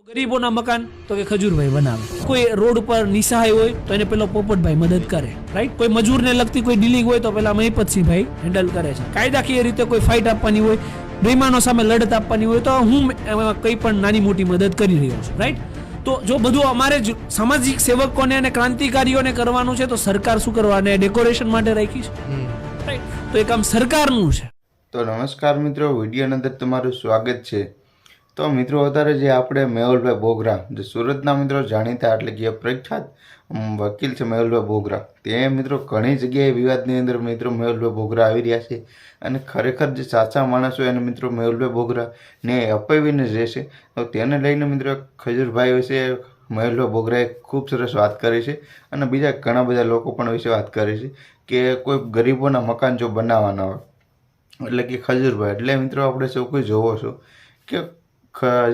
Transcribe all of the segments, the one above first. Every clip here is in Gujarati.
ગરીબોના મકાન તો કે ખજૂરભાઈ બનાવે. કોઈ રોડ ઉપર નિસહાય હોય તો એને પેલો પોપટભાઈ મદદ કરે, રાઈટ. કોઈ મજૂરને લગતી કોઈ ડીલિંગ હોય તો પેલા મહિપતસિંહભાઈ હેન્ડલ કરે છે. કાયદાકીય રીતે કોઈ ફાઇટ આપવાની હોય, બેઈમાનો સામે લડત આપવાની હોય તો હું એમાં કંઈ પણ નાની મોટી મદદ કરી રહ્યો છું, રાઈટ. તો જો બધું અમારે જ સામાજિક સેવકોને અને ક્રાંતિકારીઓને કરવાનું છે તો સરકાર શું કરવા, અને ડેકોરેશન માટે રાખી છે, રાઈટ. તો એ કામ સરકારનું છે. તો નમસ્કાર મિત્રો, વિડીયોની અંદર તમારું સ્વાગત છે. તો મિત્રો અત્યારે જે આપણે મેહુલભાઈ બોગરા, જે સુરતના મિત્રો જાણીતા એટલે કે પ્રખ્યાત વકીલ છે મેહુલભાઈ બોગરા, તે મિત્રો ઘણી જગ્યાએ વિવાદની અંદર મિત્રો મેહુલભાઈ બોગરા આવી રહ્યા છે. અને ખરેખર જે સાચા માણસો એને મિત્રો મેહુલભાઈ બોગરા ને અપાવીને જ રહેશે. તો તેને લઈને મિત્રો ખજૂરભાઈ વિશે મેહુલભાઈ બોગરાએ ખૂબ સરસ વાત કરી છે. અને બીજા ઘણા બધા લોકો પણ વિશે વાત કરી છે કે કોઈ ગરીબોના મકાન જો બનાવવાના હોય એટલે કે ખજૂરભાઈ એટલે મિત્રો આપણે સૌ કોઈ જોવો છો કે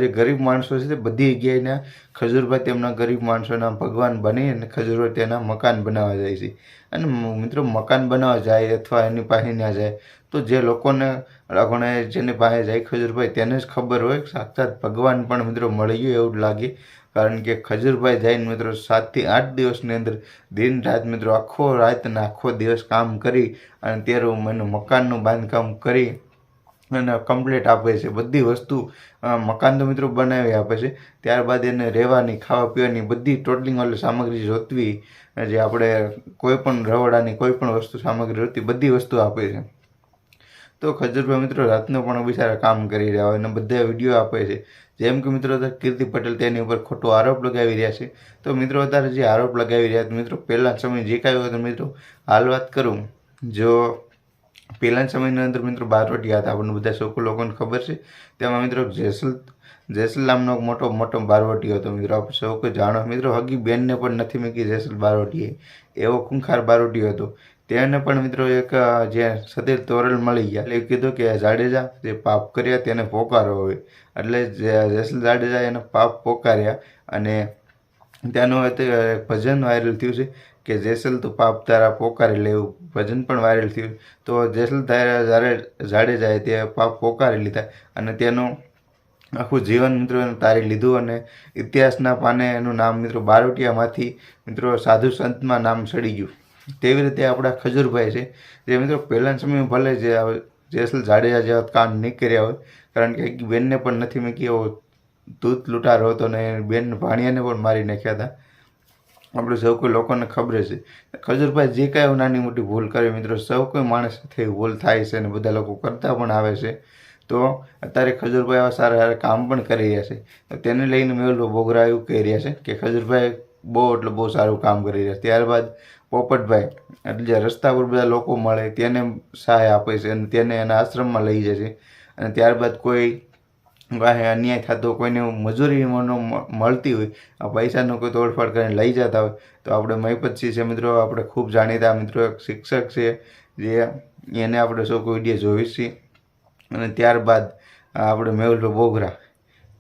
જે ગરીબ માણસો છે તે બધી જગ્યાએના ખજૂરભાઈ તેમના ગરીબ માણસોના ભગવાન બની અને ખજૂરભાઈ તેના મકાન બનાવવા જાય છે. અને મિત્રો મકાન બનાવવા જાય અથવા એની પાસે ના જાય તો જે લોકોને જેની પાસે જાય ખજૂરભાઈ તેને જ ખબર હોય સાક્ષાત ભગવાન પણ મિત્રો મળી ગયું એવું લાગે. કારણ કે ખજૂરભાઈ જઈને મિત્રો 7 થી 8 દિવસની અંદર દિન રાત મિત્રો આખો રાત અને આખો દિવસ કામ કરી અને 13 મહિનું મકાનનું બાંધકામ કરી અને કમ્પ્લીટ આપે છે. બધી વસ્તુ મકાન તો મિત્રો બનાવી આપે છે, ત્યારબાદ એને રહેવાની, ખાવા પીવાની બધી ટોટલિંગ વાળી સામગ્રી જોતવી, જે આપણે કોઈ પણ રવડાની કોઈ પણ વસ્તુ સામગ્રી જોતી બધી વસ્તુ આપે છે. તો ખજૂરભાઈ મિત્રો રાતનો પણ બિચારા કામ કરી રહ્યા હોય અને બધા વિડીયો આપે છે. જેમ કે મિત્રો કીર્તિ પટેલ તેની ઉપર ખોટો આરોપ લગાવી રહ્યા છે. તો મિત્રો અત્યારે જે આરોપ લગાવી રહ્યા છે મિત્રો પહેલા સમય જે કાંઈ હોય તો મિત્રો હાલ વાત કરું, જો પહેલાના સમયની અંદર મિત્રો બારવટિયા હતા, આપણને બધા સૌ લોકોને ખબર છે. તેમાં મિત્રો જેસલ નામનો મોટો બારવટીયો હતો મિત્રો, આપણે સૌ કોઈ જાણો મિત્રો. હગી બેનને પણ નથી મૂકી જેસલ બારવટીએ, એવો ખૂંખાર બારવટીયો હતો. તેને પણ મિત્રો એક જે સતીર તોરલ મળી ગયા એટલે કીધું કે જાડેજા જે પાપ કર્યા તેને પોકારો હોય. એટલે જેસલ જાડેજા એને પાપ પોકાર્યા અને ત્યાંનું ભજન વાયરલ થયું છે કે જેસલ તું પાપ તારા પોકારી લેવું, ભજન પણ વાયરલ થયું. તો જેસલ જાડેજાએ તે પાપ પોકારી લીધા અને તેનું આખું જીવન મિત્રો એને તારી લીધું અને ઇતિહાસના પાને એનું નામ મિત્રો બારવટિયામાંથી મિત્રો સાધુ સંતમાં નામ ચડી ગયું. તેવી રીતે આપણા ખજૂરભાઈ છે જે મિત્રો પહેલાના સમયમાં ભલે જે જેસલ જાડેજા જેવા કાંડ નહીં કર્યા હોય, કારણ કે બેનને પણ નથી મૂકી, એવો દૂધ લૂંટારો હતો ને બેન ભાણિયાને પણ મારી નાખ્યા હતા. આપણે સૌ કોઈ લોકોને ખબર છે ખજૂરભાઈ જે કાંઈ નાની મોટી ભૂલ કરે મિત્રો સૌ કોઈ માણસ સાથે ભૂલ થાય છે અને બધા લોકો કરતા પણ આવે છે. તો અત્યારે ખજૂરભાઈ આવા સારા કામ પણ કરી રહ્યા છે. તો તેને લઈને મેહુલભાઈ બોગરા એવું કહી રહ્યા છે કે ખજૂરભાઈ બહુ સારું કામ કરી રહ્યા છે. ત્યારબાદ પોપટભાઈ એટલે જે રસ્તા પર બધા લોકો મળે તેને સહાય આપે છે અને તેને એના આશ્રમમાં લઈ જાય છે. અને ત્યારબાદ કોઈ વાહે અન્યાય થતો, કોઈને મજૂરી મળતી હોય, આ પૈસાનો કોઈ તોડફાડ કરીને લઈ જતા હોય તો આપણે મહિપતસિંહ છે મિત્રો, આપણે ખૂબ જાણીતા મિત્રો એક શિક્ષક છે જે એને આપણે સૌ કોઈ વિડીયો જોઈ છીએ. અને ત્યારબાદ આપણે મેહુલભાઈ બોગરા,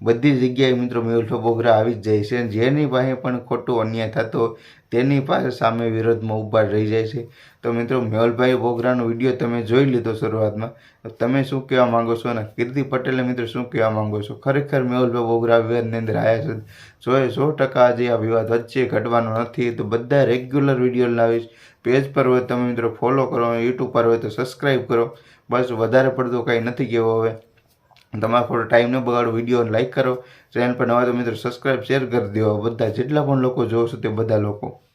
બધી જગ્યાએ મિત્રો મેહુલભાઈ બોગરા આવી જ જાય છે. જેની પાસે પણ ખોટો અન્યાય થતો તેની પાસે સામે વિરોધમાં ઊભા રહી જાય છે. તો મિત્રો મેહુલભાઈ બોગરાનો વિડીયો તમે જોઈ લીધો શરૂઆતમાં, તો તમે શું કહેવા માંગો છો અને કીર્તિ પટેલે મિત્રો શું કહેવા માંગો છો? ખરેખર મેહુલભાઈ બોગરા વિવાદની અંદર આવ્યા છે, 100% જે આ વિવાદ વચ્ચે ઘટવાનો નથી. તો બધા રેગ્યુલર વિડીયો લાવીશ. પેજ પર હોય તમે મિત્રો ફોલો કરો, યુટ્યુબ પર હોય તો સબસ્ક્રાઈબ કરો. બસ વધારે પડતું કંઈ નથી કહેવું. હવે તમારા થોડો ટાઈમ ન બગાડો, વિડીયો લાઈક કરો, ચેનલ પર નવા તો મિત્રો સબસ્ક્રાઈબ શેર કરી દો. બધા જેટલા પણ લોકો જોવો છો તે બધા લોકો